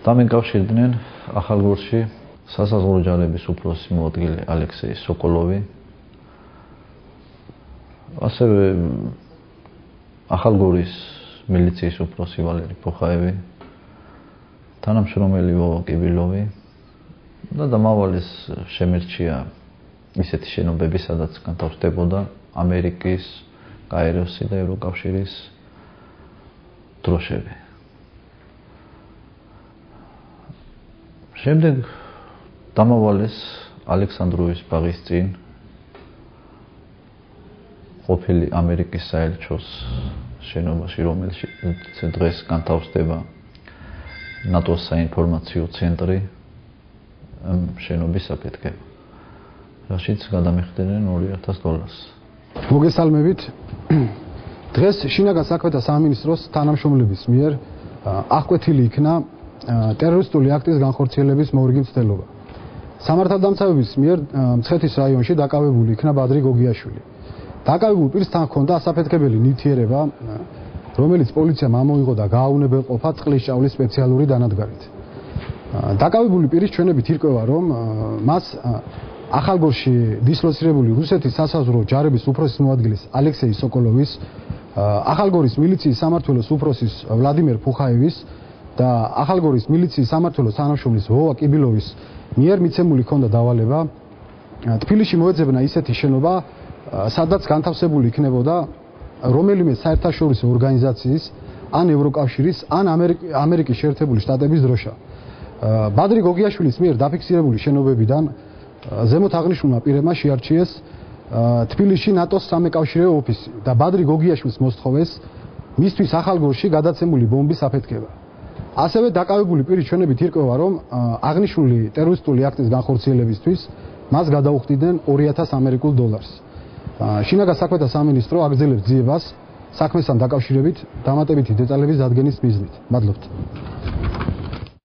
დამეკავშირდნენ ახალგორში სასაზღვრო ჯარების უფროსი მოადგილე ალექსეი სოკოლოვი, ასევე ახალგორის მილიციის უფროსი ვალერი პოხაევი, თანამშრომელი ვოვა კიბილოვი და დამავალეს შემერჩია ისეთი შენობები, სადაც განთავსდებოდა ამერიკის, კაიროსი და ევროკავშირის დროშები. შემდეგ დამავალეს ალექსანდროვის ბაღის წინ ყოფილი ამერიკის საელჩოს შენობაში, რომელშიც დღეს განთავსდება ნატოს საინფორმაციო ცენტრი, შენობის საფეთქება, რაშიც გადამიხდნენ $2000. მოგესალმებით. დღეს შინაგან საქმეთა სამინისტროს თანამშრომლების მიერ აღკვეთილი იქნა ტერორისტული აქტის განხორციელების მორიგი მცდელობა. სამართალდამცავების მიერ მცხეთის რაიონში დაკავებული იქნა ბადრი გოგიაშვილი. დაკავებულ პირს თან ჰქონდა ასაფეთქებელი ნივთიერება, რომელიც პოლიციამ ამოიღო და გააუნებელყოფა წყლის ჭავლის სპეციალური დანადგარით. დაკავებული პირის ჩვენებით ირკვევა, რომ მას ახალგორში დისლოცირებული რუსეთის სასაზღვრო ჯარების უფროსის მოადგილის ალექსეი სოკოლოვის, ახალგორის მილიციის სამმართველოს უფროსის ვლადიმერ პუხაევის და ახალგორის მილიციის სამმართველოს თანამშრომლის ვოვა კიბილოვის მიერ მიცემული ჰქონდა დავალება თბილისში მოეძებნა ისეთი შენობა, სადაც განთავსებული იქნებოდა რომელიმე საერთაშორისო ორგანიზაციის, ან ევროკავშირის, ან ამერიკის შეერთებული შტატების დროშა. ბადრი გოგიაშვილის მიერ დაფიქსირებული შენობებიდან ზემოთ აღნიშნულმა პირებმა შეარჩიეს თბილისში ნატოს სამეკავშირეო ოფისი და ბადრი გოგიაშვილს მოსთხოვეს მისთვის ახალგორში გადაცემული ბომბის აფეთქება. ასევე დაკავებული პირის ჩვენებით ირკვევა, რომ აღნიშნული ტერორისტული აქტის განხორციელებისთვის მას გადაუხდიდნენ $2000. შინაგან საქმეთა სამინისტრო აგრძელებს ძიებას საქმესთან დაკავშირებით დამატებითი დეტალების დადგენის მიზნით. მადლობთ.